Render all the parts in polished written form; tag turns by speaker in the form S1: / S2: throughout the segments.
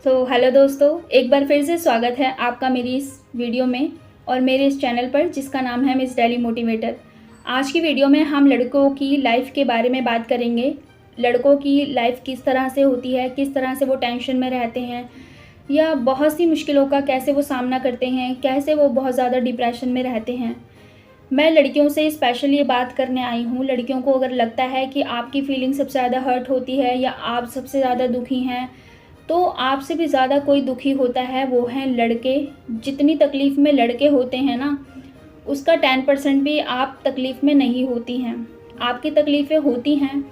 S1: Hello दोस्तों, एक बार फिर से स्वागत है आपका मेरी इस वीडियो में और मेरे इस चैनल पर जिसका नाम है मिस डेली मोटिवेटर। आज की वीडियो में हम लड़कों की लाइफ के बारे में बात करेंगे। लड़कों की लाइफ किस तरह से होती है, किस तरह से वो टेंशन में रहते हैं या बहुत सी मुश्किलों का कैसे वो सामना करते हैं, कैसे वो बहुत ज़्यादा डिप्रेशन में रहते हैं। मैं लड़कियों से स्पेशल ये बात करने आई हूँ। लड़कियों को अगर लगता है कि आपकी फीलिंग सबसे ज़्यादा हर्ट होती है या आप सबसे ज़्यादा दुखी हैं, तो आपसे भी ज़्यादा कोई दुखी होता है वो हैं लड़के। जितनी तकलीफ़ में लड़के होते हैं ना, उसका 10% भी आप तकलीफ़ में नहीं होती हैं। आपकी तकलीफ़ें होती हैं,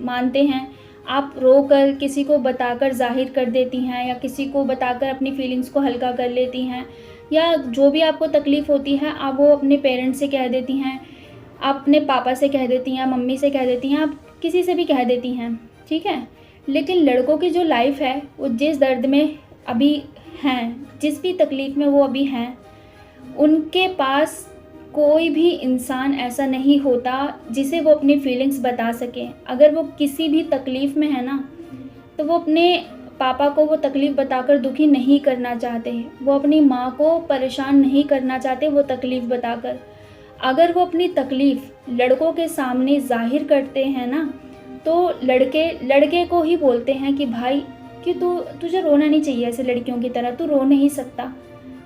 S1: मानते हैं। आप रो कर किसी को बताकर ज़ाहिर कर देती हैं या किसी को बताकर अपनी फीलिंग्स को हल्का कर लेती हैं, या जो भी आपको तकलीफ़ होती है आप वो अपने पेरेंट्स से कह देती हैं, आप अपने पापा से कह देती हैं, मम्मी से कह देती हैं, आप किसी से भी कह देती हैं, ठीक है। लेकिन लड़कों की जो लाइफ है वो जिस दर्द में अभी हैं, जिस भी तकलीफ़ में वो अभी हैं, उनके पास कोई भी इंसान ऐसा नहीं होता जिसे वो अपनी फीलिंग्स बता सकें। अगर वो किसी भी तकलीफ़ में है ना, तो वो अपने पापा को वो तकलीफ़ बताकर दुखी नहीं करना चाहते। वो अपनी माँ को परेशान नहीं करना चाहते वो तकलीफ़ बताकर। अगर वो अपनी तकलीफ़ लड़कों के सामने ज़ाहिर करते हैं ना, तो लड़के को ही बोलते हैं कि भाई, कि तुझे रोना नहीं चाहिए ऐसे लड़कियों की तरह, तू रो नहीं सकता।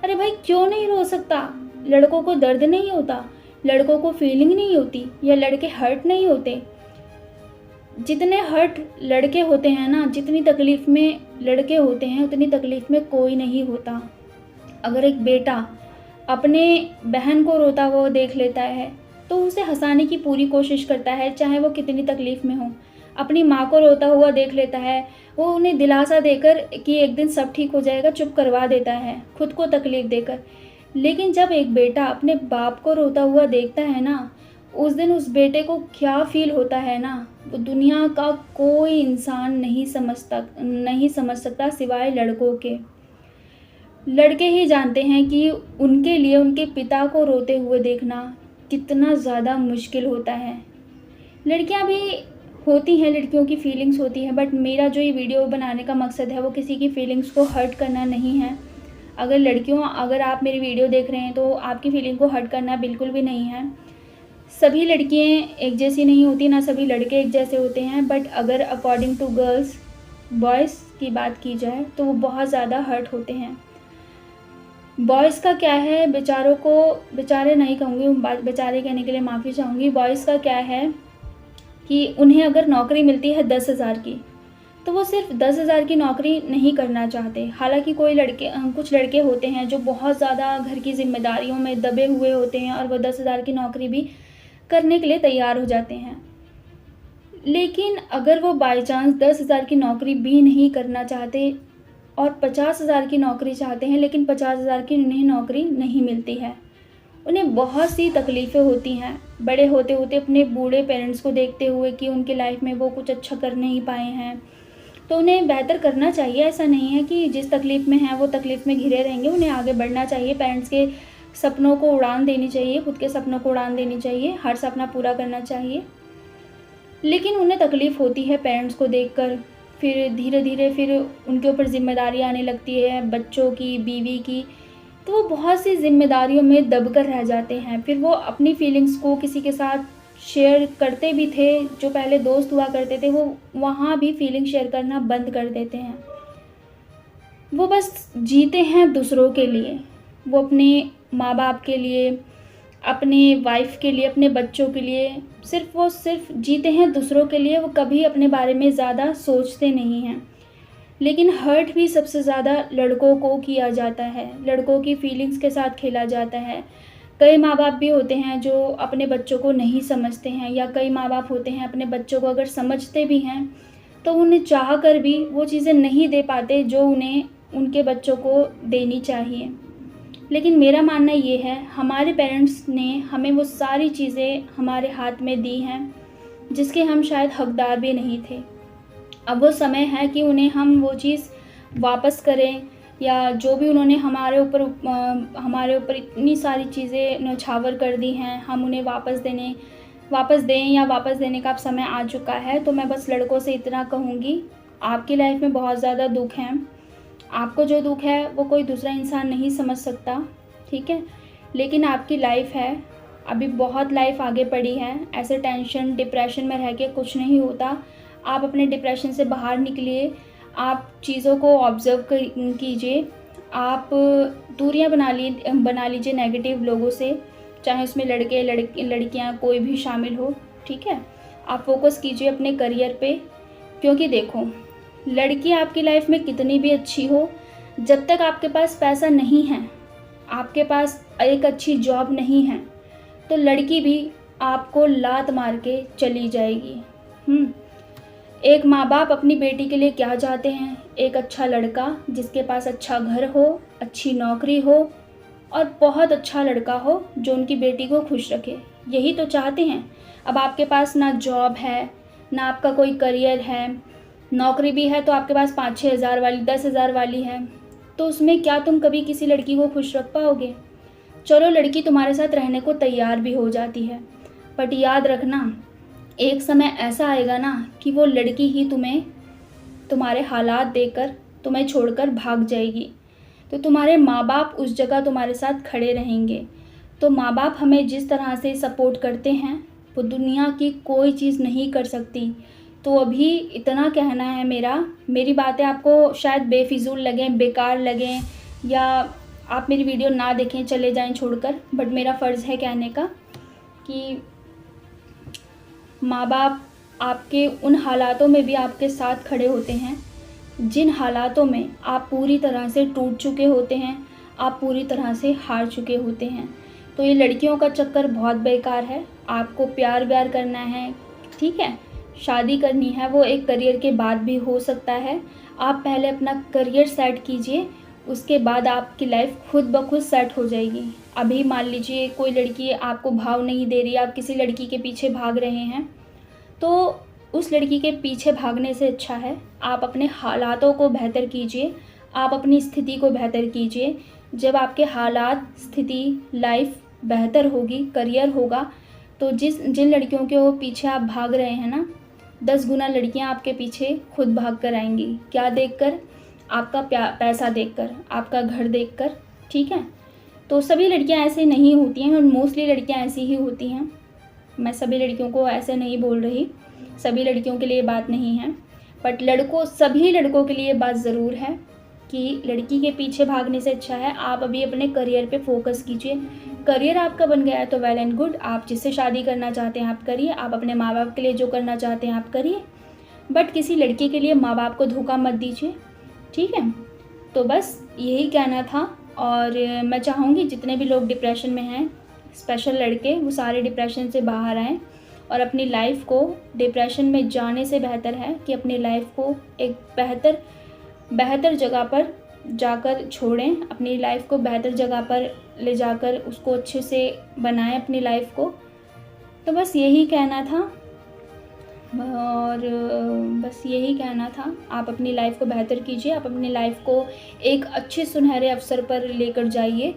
S1: अरे भाई, क्यों नहीं रो सकता? लड़कों को दर्द नहीं होता, लड़कों को फीलिंग नहीं होती, या लड़के हर्ट नहीं होते? जितने हर्ट लड़के होते हैं ना, जितनी तकलीफ़ में लड़के होते हैं, उतनी तकलीफ़ में कोई नहीं होता। अगर एक बेटा अपने बहन को रोता हुआ देख लेता है तो उसे हंसाने की पूरी कोशिश करता है, चाहे वो कितनी तकलीफ़ में हो। अपनी माँ को रोता हुआ देख लेता है, वो उन्हें दिलासा देकर कि एक दिन सब ठीक हो जाएगा चुप करवा देता है, खुद को तकलीफ़ देकर। लेकिन जब एक बेटा अपने बाप को रोता हुआ देखता है ना, उस दिन उस बेटे को क्या फ़ील होता है ना, वो दुनिया का कोई इंसान नहीं समझ सकता सिवाय लड़कों के। लड़के ही जानते हैं कि उनके लिए उनके पिता को रोते हुए देखना कितना ज़्यादा मुश्किल होता है। लड़कियां भी होती हैं, लड़कियों की फीलिंग्स होती हैं, बट मेरा जो ये वीडियो बनाने का मकसद है वो किसी की फीलिंग्स को हर्ट करना नहीं है। अगर आप मेरी वीडियो देख रहे हैं तो आपकी फीलिंग को हर्ट करना बिल्कुल भी नहीं है। सभी लड़कियां एक जैसी नहीं होती, ना सभी लड़के एक जैसे होते हैं, बट अगर अकॉर्डिंग टू गर्ल्स, बॉयज़ की बात की जाए तो वो बहुत ज़्यादा हर्ट होते हैं। बॉयज़ का क्या है, बेचारों को, बेचारे नहीं कहूँगी, बेचारे कहने के लिए माफ़ी चाहूँगी। बॉयज़ का क्या है कि उन्हें अगर नौकरी मिलती है 10,000 की, तो वो सिर्फ 10,000 की नौकरी नहीं करना चाहते। हालांकि कुछ लड़के होते हैं जो बहुत ज़्यादा घर की जिम्मेदारियों में दबे हुए होते हैं और वो 10,000 की नौकरी भी करने के लिए तैयार हो जाते हैं। लेकिन अगर वो बाई चांस 10,000 की नौकरी भी नहीं करना चाहते और 50,000 की नौकरी चाहते हैं, लेकिन 50,000 की उन्हें नौकरी नहीं मिलती है, उन्हें बहुत सी तकलीफ़ें होती हैं बड़े होते होते अपने बूढ़े पेरेंट्स को देखते हुए कि उनकी लाइफ में वो कुछ अच्छा कर नहीं पाए हैं। तो उन्हें बेहतर करना चाहिए। ऐसा नहीं है कि जिस तकलीफ़ में हैं वो तकलीफ़ में घिरे रहेंगे, उन्हें आगे बढ़ना चाहिए। पेरेंट्स के सपनों को उड़ान देनी चाहिए, खुद के सपनों को उड़ान देनी चाहिए, हर सपना पूरा करना चाहिए। लेकिन उन्हें तकलीफ़ होती है पेरेंट्स को देखकर। फिर धीरे धीरे फिर उनके ऊपर ज़िम्मेदारी आने लगती है, बच्चों की, बीवी की। तो वो बहुत सी ज़िम्मेदारियों में दब कर रह जाते हैं। फिर वो अपनी फीलिंग्स को किसी के साथ शेयर करते भी थे, जो पहले दोस्त हुआ करते थे, वो वहाँ भी फीलिंग शेयर करना बंद कर देते हैं। वो बस जीते हैं दूसरों के लिए। वो अपने माँ बाप के लिए, अपने वाइफ के लिए, अपने बच्चों के लिए, सिर्फ जीते हैं दूसरों के लिए। वो कभी अपने बारे में ज़्यादा सोचते नहीं हैं। लेकिन हर्ट भी सबसे ज़्यादा लड़कों को किया जाता है, लड़कों की फीलिंग्स के साथ खेला जाता है। कई माँ बाप भी होते हैं जो अपने बच्चों को नहीं समझते हैं, या कई माँ बाप होते हैं अपने बच्चों को अगर समझते भी हैं तो उन्हें चाह कर भी वो चीज़ें नहीं दे पाते जो उन्हें उनके बच्चों को देनी चाहिए। लेकिन मेरा मानना ये है, हमारे पेरेंट्स ने हमें वो सारी चीज़ें हमारे हाथ में दी हैं जिसके हम शायद हकदार भी नहीं थे। अब वो समय है कि उन्हें हम वो चीज़ वापस करें, या जो भी उन्होंने हमारे ऊपर इतनी सारी चीज़ें न्यौछावर कर दी हैं, हम उन्हें वापस दें, या वापस देने का अब समय आ चुका है। तो मैं बस लड़कों से इतना कहूँगी, आपकी लाइफ में बहुत ज़्यादा दुख हैं, आपको जो दुःख है वो कोई दूसरा इंसान नहीं समझ सकता, ठीक है। लेकिन आपकी लाइफ है, अभी बहुत लाइफ आगे पड़ी है। ऐसे टेंशन डिप्रेशन में रह के कुछ नहीं होता। आप अपने डिप्रेशन से बाहर निकलिए, आप चीज़ों को ऑब्ज़र्व कीजिए, आप दूरियां बना लीजिए नेगेटिव लोगों से, चाहे उसमें लड़के लड़कियां कोई भी शामिल हो, ठीक है। आप फोकस कीजिए अपने करियर पे, क्योंकि देखो, लड़की आपकी लाइफ में कितनी भी अच्छी हो, जब तक आपके पास पैसा नहीं है, आपके पास एक अच्छी जॉब नहीं है, तो लड़की भी आपको लात मार के चली जाएगी। एक माँ बाप अपनी बेटी के लिए क्या चाहते हैं? एक अच्छा लड़का जिसके पास अच्छा घर हो, अच्छी नौकरी हो और बहुत अच्छा लड़का हो जो उनकी बेटी को खुश रखे, यही तो चाहते हैं। अब आपके पास ना जॉब है, ना आपका कोई करियर है, नौकरी भी है तो आपके पास 5-6 हज़ार वाली 10 हज़ार वाली है, तो उसमें क्या तुम कभी किसी लड़की को खुश रख पाओगे? चलो, लड़की तुम्हारे साथ रहने को तैयार भी हो जाती है, बट याद रखना, एक समय ऐसा आएगा ना कि वो लड़की ही तुम्हारे हालात देखकर तुम्हें छोड़कर भाग जाएगी, तो तुम्हारे माँ बाप उस जगह तुम्हारे साथ खड़े रहेंगे। तो माँ बाप हमें जिस तरह से सपोर्ट करते हैं वो दुनिया की कोई चीज़ नहीं कर सकती। तो अभी इतना कहना है मेरी बातें आपको शायद बेफिजूल लगें, बेकार लगें, या आप मेरी वीडियो ना देखें, चले जाएं छोड़कर, बट मेरा फ़र्ज़ है कहने का कि माँ बाप आपके उन हालातों में भी आपके साथ खड़े होते हैं जिन हालातों में आप पूरी तरह से टूट चुके होते हैं, आप पूरी तरह से हार चुके होते हैं। तो ये लड़कियों का चक्कर बहुत बेकार है। आपको प्यार व्यार करना है, ठीक है, शादी करनी है, वो एक करियर के बाद भी हो सकता है। आप पहले अपना करियर सेट कीजिए, उसके बाद आपकी लाइफ खुद ब खुद सेट हो जाएगी। अभी मान लीजिए कोई लड़की आपको भाव नहीं दे रही, आप किसी लड़की के पीछे भाग रहे हैं, तो उस लड़की के पीछे भागने से अच्छा है आप अपने हालातों को बेहतर कीजिए, आप अपनी स्थिति को बेहतर कीजिए। जब आपके हालात, स्थिति, लाइफ बेहतर होगी, करियर होगा, तो जिन लड़कियों के वो पीछे आप भाग रहे हैं ना, 10 गुना लड़कियां आपके पीछे खुद भाग कर आएंगी। क्या देखकर? आपका पैसा देखकर, आपका घर देखकर, ठीक है। तो सभी लड़कियां ऐसे नहीं होती हैं, और मोस्टली लड़कियां ऐसी ही होती हैं। मैं सभी लड़कियों को ऐसे नहीं बोल रही, सभी लड़कियों के लिए बात नहीं है, बट सभी लड़कों के लिए बात ज़रूर है कि लड़की के पीछे भागने से अच्छा है आप अभी अपने करियर पे फोकस कीजिए। करियर आपका बन गया है तो वेल एंड गुड, आप जिससे शादी करना चाहते हैं आप करिए, आप अपने माँ बाप के लिए जो करना चाहते हैं आप करिए, बट किसी लड़की के लिए माँ बाप को धोखा मत दीजिए, ठीक है। तो बस यही कहना था, और मैं चाहूँगी जितने भी लोग डिप्रेशन में हैं, स्पेशल लड़के, वो सारे डिप्रेशन से बाहर आएँ और अपनी लाइफ को, डिप्रेशन में जाने से बेहतर है कि अपनी लाइफ को एक बेहतर जगह पर जाकर छोड़ें, अपनी लाइफ को बेहतर जगह पर ले जाकर उसको अच्छे से बनाएं अपनी लाइफ को। तो बस यही कहना था, और बस यही कहना था, आप अपनी लाइफ को बेहतर कीजिए, आप अपनी लाइफ को एक अच्छे सुनहरे अवसर पर लेकर जाइए,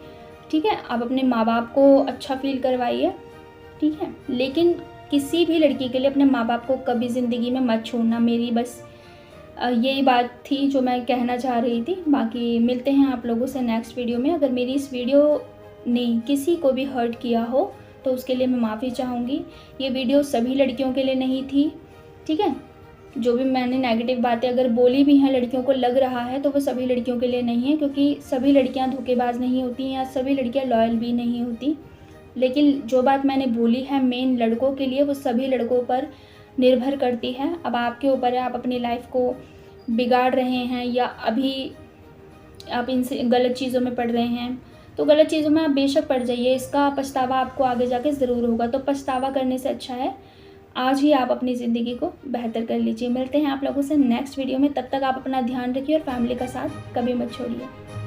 S1: ठीक है। आप अपने माँ बाप को अच्छा फील करवाइए, ठीक है। लेकिन किसी भी लड़की के लिए अपने माँ बाप को कभी ज़िंदगी में मत छोड़ना। मेरी बस यही बात थी जो मैं कहना चाह रही थी। बाकी मिलते हैं आप लोगों से नेक्स्ट वीडियो में। अगर मेरी इस वीडियो ने किसी को भी हर्ट किया हो तो उसके लिए मैं माफ़ी चाहूँगी। ये वीडियो सभी लड़कियों के लिए नहीं थी, ठीक है। जो भी मैंने नेगेटिव बातें अगर बोली भी हैं, लड़कियों को लग रहा है, तो वो सभी लड़कियों के लिए नहीं है, क्योंकि सभी लड़कियां धोखेबाज नहीं होती या सभी लड़कियां लॉयल भी नहीं होती। लेकिन जो बात मैंने बोली है मेन लड़कों के लिए, वो सभी लड़कों पर निर्भर करती है। अब आपके ऊपर है, आप अपनी लाइफ को बिगाड़ रहे हैं या अभी आप इनसे गलत चीज़ों में पड़ रहे हैं, तो गलत चीज़ों में आप बेशक पड़ जाइए, इसका पछतावा आपको आगे जाके ज़रूर होगा। तो पछतावा करने से अच्छा है आज ही आप अपनी ज़िंदगी को बेहतर कर लीजिए। मिलते हैं आप लोगों से नेक्स्ट वीडियो में, तब तक आप अपना ध्यान रखिए और फैमिली का साथ कभी मत छोड़िए।